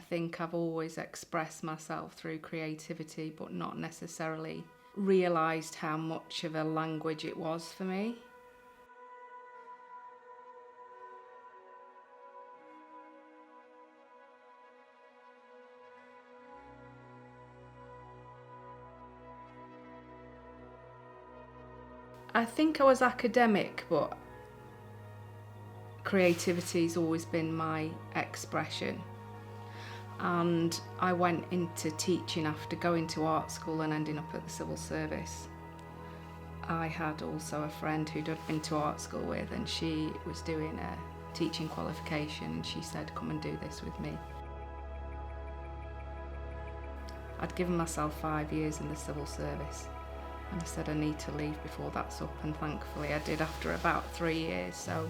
think I've always expressed myself through creativity, but not necessarily realised how much of a language it was for me. I think I was academic, but creativity's always been my expression. And I went into teaching after going to art school and ending up at the civil service. I had also a friend who'd been to art school with, and she was doing a teaching qualification, and she said, come and do this with me. I'd given myself 5 years in the civil service, and I said I need to leave before that's up, and thankfully I did after about 3 years. So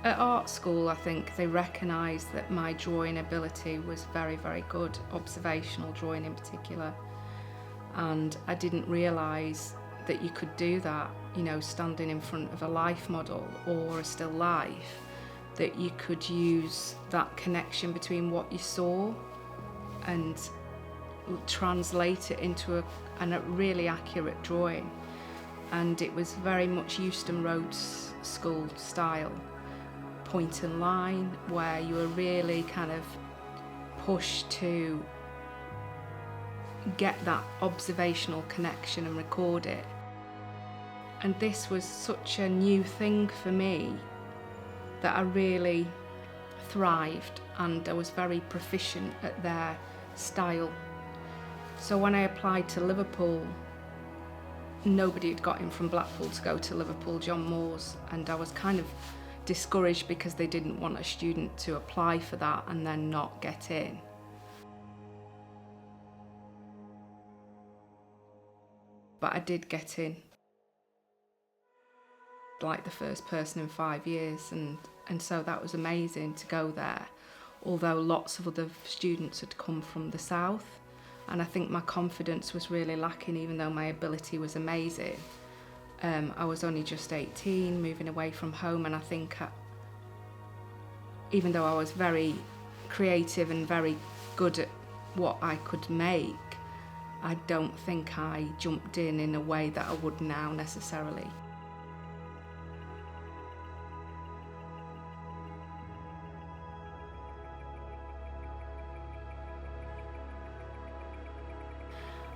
at art school, I think they recognised that my drawing ability was very, very good, observational drawing in particular. And I didn't realise that you could do that, you know, standing in front of a life model or a still life, that you could use that connection between what you saw and translate it into a really accurate drawing. And it was very much Euston Road's school style, point and line, where you were really kind of pushed to get that observational connection and record it. And this was such a new thing for me that I really thrived, and I was very proficient at their style. So when I applied to Liverpool, nobody had got in from Blackpool to go to Liverpool, John Moore's, and I was kind of discouraged because they didn't want a student to apply for that and then not get in. But I did get in, like the first person in 5 years, and so that was amazing to go there, although lots of other students had come from the south, and I think my confidence was really lacking, even though my ability was amazing. I was only just 18, moving away from home, and I think even though I was very creative and very good at what I could make, I don't think I jumped in a way that I would now necessarily.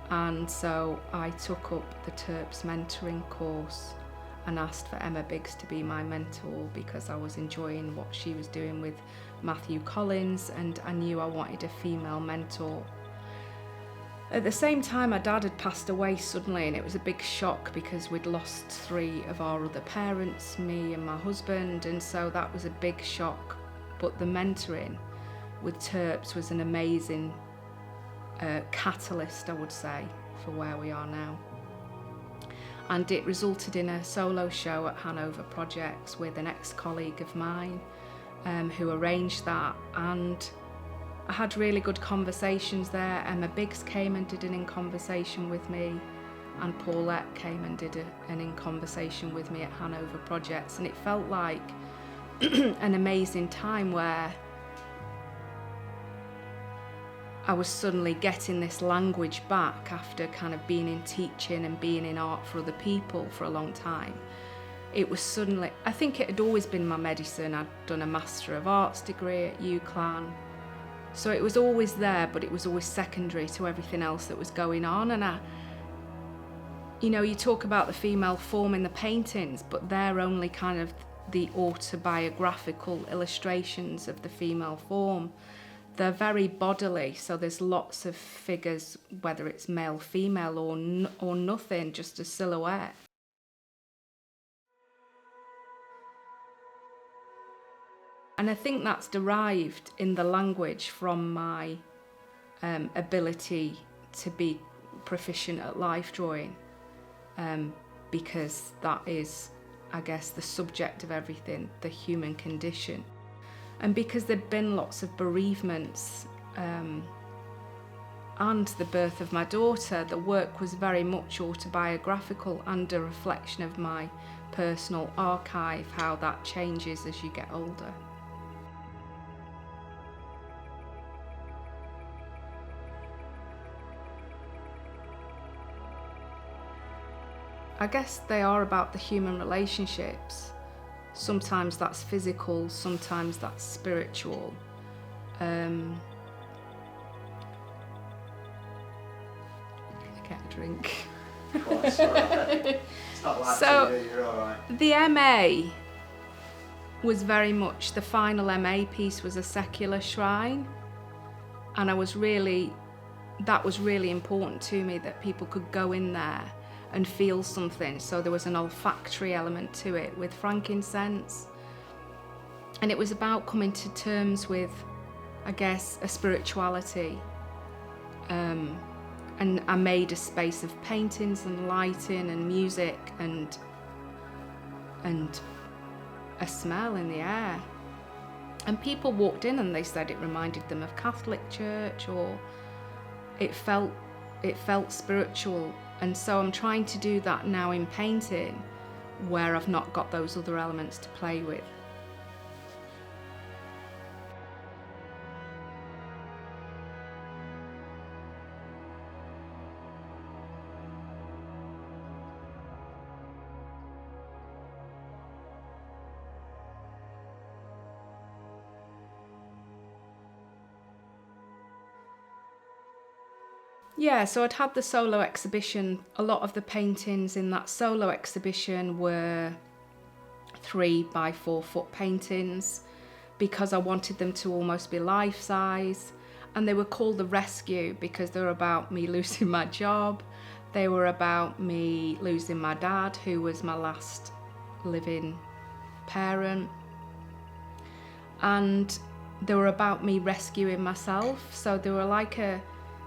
And so I took up the Terps mentoring course and asked for Emma Biggs to be my mentor because I was enjoying what she was doing with Matthew Collins, and I knew I wanted a female mentor. At the same time, my dad had passed away suddenly, and it was a big shock because we'd lost 3 of our other parents, me and my husband, and so that was a big shock. But the mentoring with Terps was an amazing catalyst, I would say, for where we are now. And it resulted in a solo show at Hanover Projects with an ex-colleague of mine who arranged that, and I had really good conversations there. Emma Biggs came and did an in conversation with me, and Paulette came and did an in conversation with me at Hanover Projects, and it felt like an amazing time where I was suddenly getting this language back after kind of being in teaching and being in art for other people for a long time. It was suddenly, I think it had always been my medicine. I'd done a Master of Arts degree at UCLan. So it was always there, but it was always secondary to everything else that was going on. And you talk about the female form in the paintings, but they're only kind of the autobiographical illustrations of the female form. They're very bodily, so there's lots of figures, whether it's male, female, or nothing, just a silhouette. And I think that's derived in the language from my ability to be proficient at life drawing, because that is, I guess, the subject of everything, the human condition. And because there'd been lots of bereavements, and the birth of my daughter, the work was very much autobiographical and a reflection of my personal archive, how that changes as you get older. I guess they are about the human relationships. Sometimes that's physical, sometimes that's spiritual. Get a drink. Oh, sorry. It's not like So, you're all right. The MA was very much, the final MA piece was a secular shrine, and that was really important to me, that people could go in there and feel something. So there was an olfactory element to it with frankincense, and it was about coming to terms with, I guess, a spirituality. And I made a space of paintings and lighting and music and a smell in the air. And people walked in and they said it reminded them of Catholic Church, or it felt spiritual. And so I'm trying to do that now in painting, where I've not got those other elements to play with. Yeah, so I'd had the solo exhibition. A lot of the paintings in that solo exhibition were 3 by 4 foot paintings, because I wanted them to almost be life-size. And they were called The Rescue because they were about me losing my job. They were about me losing my dad, who was my last living parent. And they were about me rescuing myself. So they were like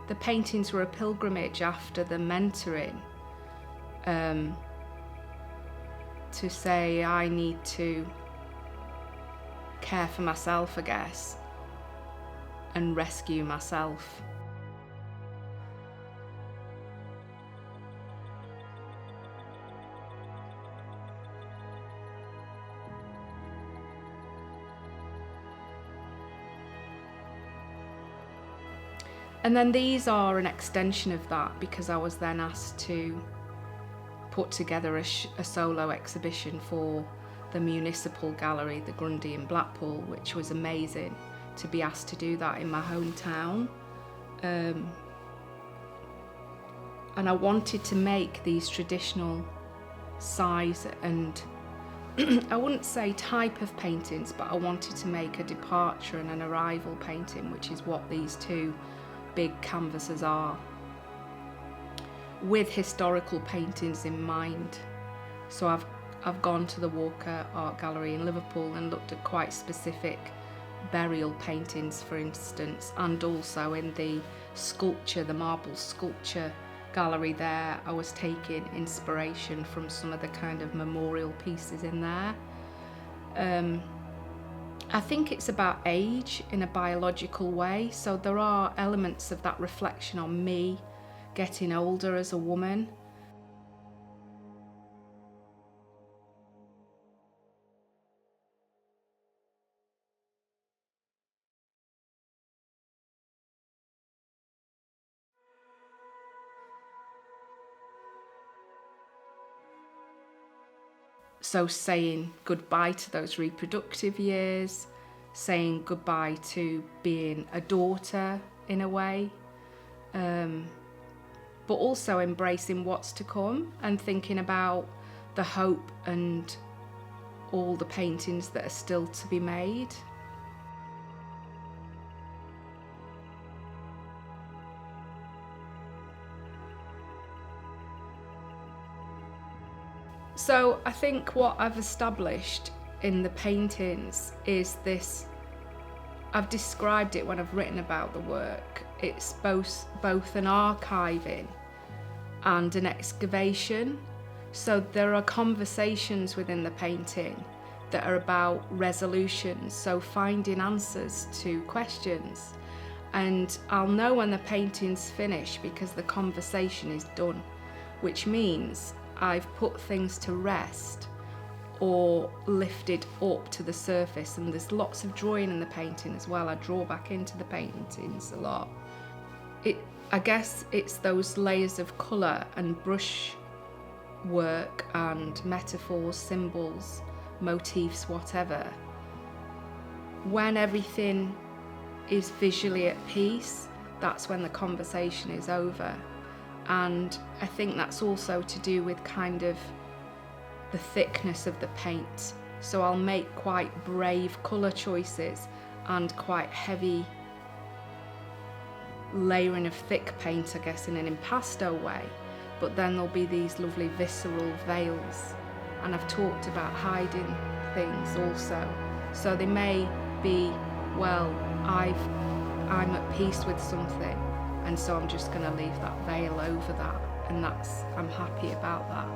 the paintings were a pilgrimage after the mentoring, to say I need to care for myself, I guess, and rescue myself. And then these are an extension of that, because I was then asked to put together a solo exhibition for the municipal gallery, the Grundy in Blackpool, which was amazing to be asked to do that in my hometown. And I wanted to make these traditional size and I wouldn't say type of paintings, but I wanted to make a departure and an arrival painting, which is what these 2 big canvases are, with historical paintings in mind. So I've gone to the Walker Art Gallery in Liverpool and looked at quite specific burial paintings, for instance, and also in the sculpture, the marble sculpture gallery there, I was taking inspiration from some of the kind of memorial pieces in there. I think it's about age in a biological way, so there are elements of that reflection on me getting older as a woman. So saying goodbye to those reproductive years, saying goodbye to being a daughter in a way, but also embracing what's to come and thinking about the hope and all the paintings that are still to be made. So I think what I've established in the paintings is this, I've described it when I've written about the work, it's both an archiving and an excavation. So there are conversations within the painting that are about resolutions, so finding answers to questions. And I'll know when the painting's finished because the conversation is done, which means I've put things to rest or lifted up to the surface. And there's lots of drawing in the painting as well. I draw back into the paintings a lot. I guess it's those layers of colour and brush work and metaphors, symbols, motifs, whatever. When everything is visually at peace, that's when the conversation is over. And I think that's also to do with kind of the thickness of the paint. So I'll make quite brave colour choices and quite heavy layering of thick paint, I guess, in an impasto way. But then there'll be these lovely visceral veils. And I've talked about hiding things also. So they may be, well, I'm at peace with something, and so I'm just going to leave that veil over that, and I'm happy about that.